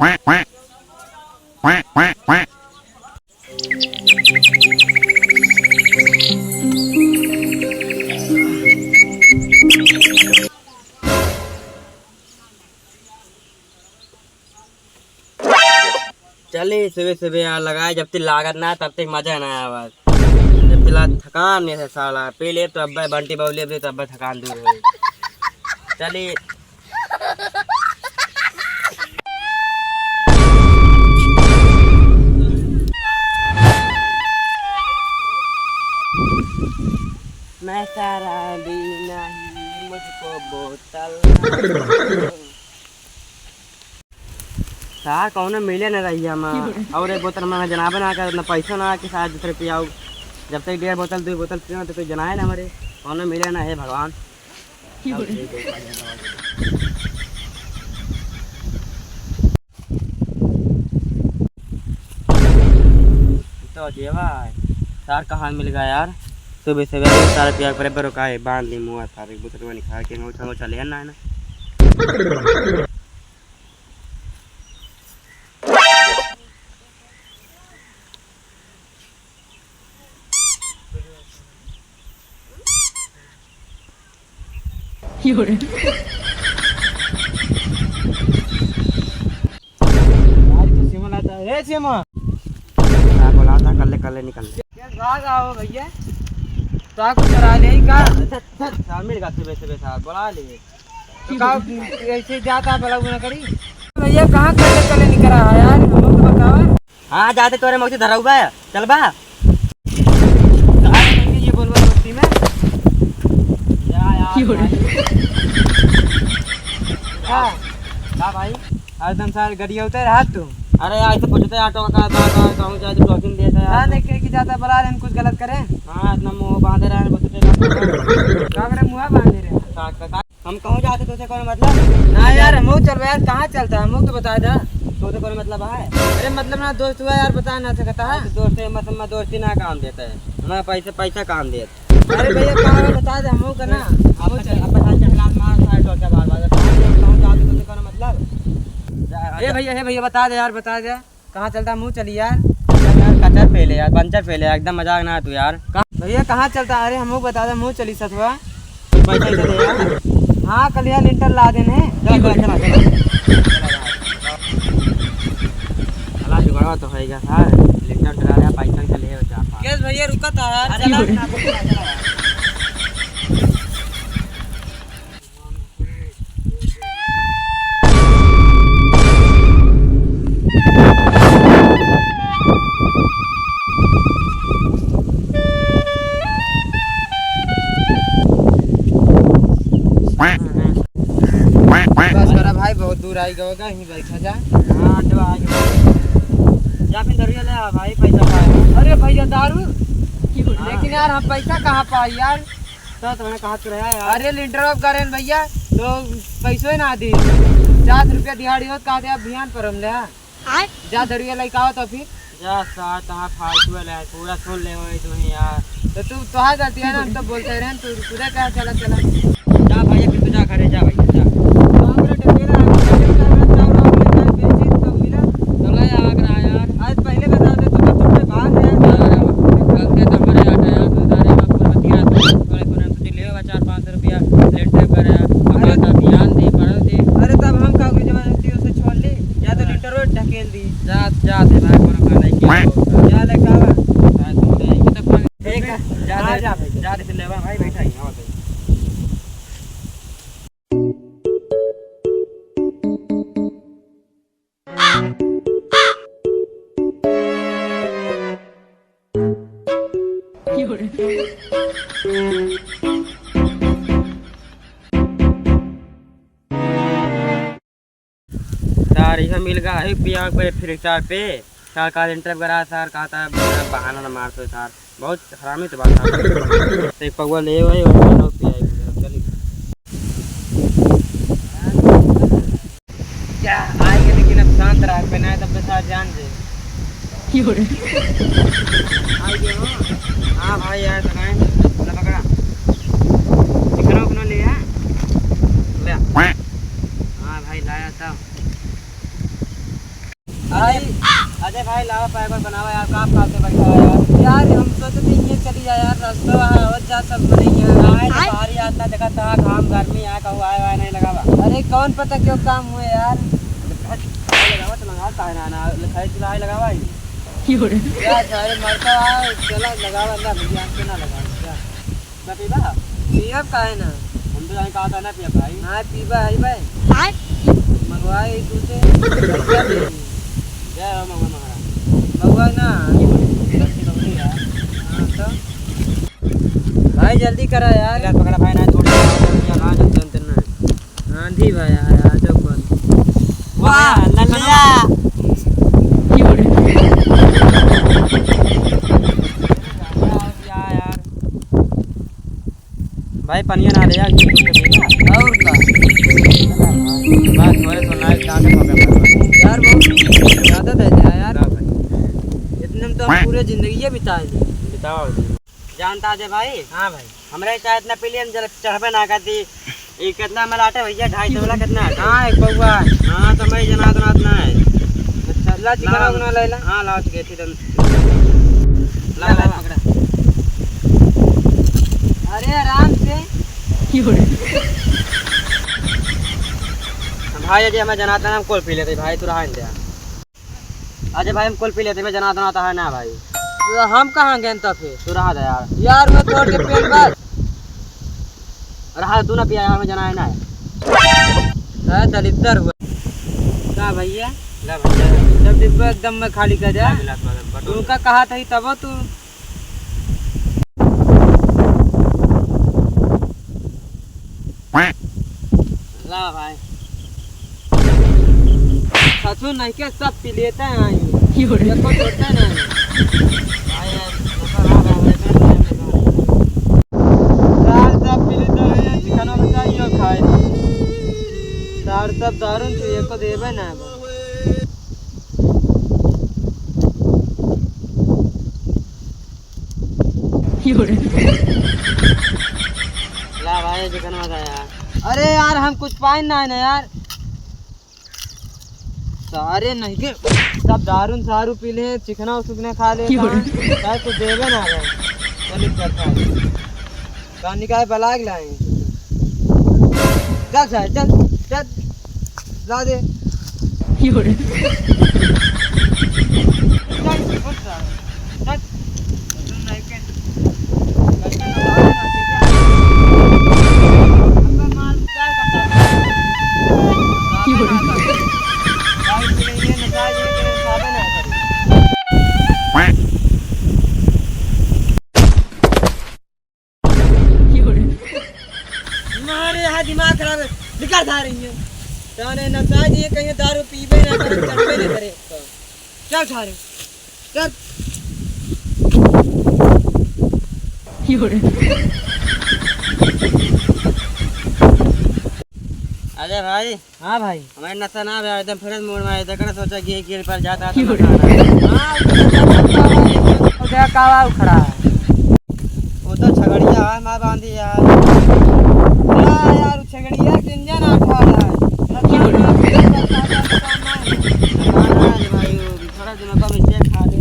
चलिए सुबह सुबह यहाँ लगाए जब तक लागत ना तब तक मजा ना आवा। जब तक थकान नहीं है साला पी ले तो अब बंटी बाउली अब तब थकान दूर हो। चलिए मैं सारा भी नहीं मुझको बोतल सार कौन मिले न रही और एक बोतल मैं जना बना कर अपना पैसा ना कि शायद दूसरे पियाऊ जब तक 1.5 बोतल 2 बोतल पियो तो कोई जनाए ना हमारे कौन मिले ना है भगवान। तो जेवा सार कहाँ मिल गया यार सुबह सुबह सारे पिया पर रुका है बांध ली मुँह सारे बोतल में निकाल के चले ना है ना। बोलाता कल निकल भैया मिल गया सुबह सुबह साहब बोला ले ऐसे जाता करी भैया कहाँ कल निकल रहा यार हमको तो बताओ। हाँ जाते तोरे मौसी धराऊ बा चल बा ये बोलवा दोस्ती में भाई एकदम सारे गड़िया उतर हाथ तुम। अरे यार ऐसे पूछते ऑटो का कहूँ जाए तो टॉकिंग देता है यार देख के जाता बुला रहे हैं कुछ गलत करें। हाँ इतना मुँह बांधे रहे हैं मुँह बांधे रहे हम कहूँ जाते तो कोई मतलब ना यार हम चल यार कहाँ चलता है हम तो बता दा तो कोई मतलब है। अरे मतलब ना दोस्त हुआ यार बता ना सकता है दोस्त मतलब दोस्ती ना काम देता है हमारा पैसा काम देता। अरे भैया कहाँ बता दे हम का ना मतलब भैया बता दे यार बता दे कहाँ चलता मुँह चली यार कचर फैले यार पंचर फैले एकदम मजाक ना तू यार भैया कहाँ चलता। अरे हम बता दे मुँह चली सतवा पैसा दे यार। हाँ कल यार लिंटर ला देने चला जुगाड़ा तो है सर लिंटर चला रहा पैसा चले भैया रुका था यार। भाई बहुत दूर आई गएगा यहीं बैठा जा। हाँ या फिर दरिया ले आ भाई पैसा पाए। अरे भैया दारू लेकिन यार हम पैसा कहाँ पाए यार तो तुमने कहा तो रहा यार। अरे लीटर ऑफ करें भैया तो पैसों ना दी 50 रुपया दिहाड़ी हो कहा दे अभियान पर हम ले जा दरिया लेके आओ तो फिर जा साथ तहाँ फालतू ले पूरा सुन ले यार तो तू तो गलती है ना हम तो बोलते रहे तू तुझे क्या चला जा भाई फिर तू जा घरे जा भैया जा भाई बैठा ही सर मिल गया है पिया फिर चार पे सर का इंटरव्यू करा सर कहा था बहाना ना मार तो सर बहुत हरामी तो बात तो एक पगवा ले हुए और पिया चलिए क्या आएंगे लेकिन अब शांत रहा पे ना तब साथ जान दे हाँ भाई यार पकड़ा ले हाँ भाई लाया था बनावा पैक और बनावा यार, कहाँ फालतू बैठा है यार। यार हम सोचते थे ये चली जाए यार, रास्ता वहाँ और जा सब नहीं है। बाहर आता देखा था काम गर्मी यहाँ कहूँ आया हुआ नहीं लगा। अरे कौन पता क्यों काम हुए यार। लगावा तो लगाता है ना लिखाई चुलाई लगावा ही यार सारे मरता है चला लगावा ना भैया हमसे ना लगा क्या ना पीबा पियब का है ना हम तो जाने कहा था ना पियब भाई। हाँ पीबा है भाई मंगवाए तुझसे जय हो मंगवा ना हाँ तो भाई जल्दी करा यार पकड़ा भाई ना थोड़ी आंधी भाई आ जाओ कौन वाह लल्ला यार भाई पनिया ना ले यार और का बात थोड़े तो लाइट काटे पकड़ यार बहुत ज्यादा दे दिया यार इतने में तो हम पूरे जिंदगी बिताए बिताओ जानता है भाई। हाँ भाई हमारे चाय इतना पी लिया जब चढ़बे ना करती ये कितना मलाटे भैया 250 वाला कितना है। हाँ एक पौवा हाँ तो मैं जना तना इतना है। अच्छा ला चिकन बना ले ला। हाँ लाओ चिकन थी ला ला पकड़ा। अरे आराम से भाई अजय हमें जनाता है हम कोल पी लेते भाई तू रहा इंडिया अजय भाई हम कोल पी लेते मैं जनाता आता है ना भाई तो हम कहाँ गए तब फिर तू रहा था यार मैं तोड़ के पेट बस रहा तू ना पिया यार मैं जना है ना दलितर हुआ क्या भैया जब डिब्बा एकदम में खाली कर दिया उनका कहा था तब तू ला भाई सचू नहीं क्या सब पी लेते हैं को छोड़ते नहीं दारू सब दारू चाहिए को देवे ना ला भाई चिकन मजा यार। अरे यार हम कुछ पाए ना है ना यार सारे नहीं के सब दारू सारू पी ले चिकना उसने खा ले चाहे कुछ देवे ना चल निकाय बलाग लाए चल साहब चल चल ला दे दिमाग खराब है निकाल खा रही है ताने नशा जी कहीं दारू पीबे ना करे चढ़बे ना करे चल खा रहे चल अरे भाई। हाँ भाई हमारे नशा ना भाई एकदम फ्रेश मूड में देखना सोचा कि गिर पर जाता है तो कावा खड़ा है वो तो छगड़िया है मां बांधी यार यार छगड़िया किंजन आठा है भाई थोड़ा दिनों का मिस्टेक खा ले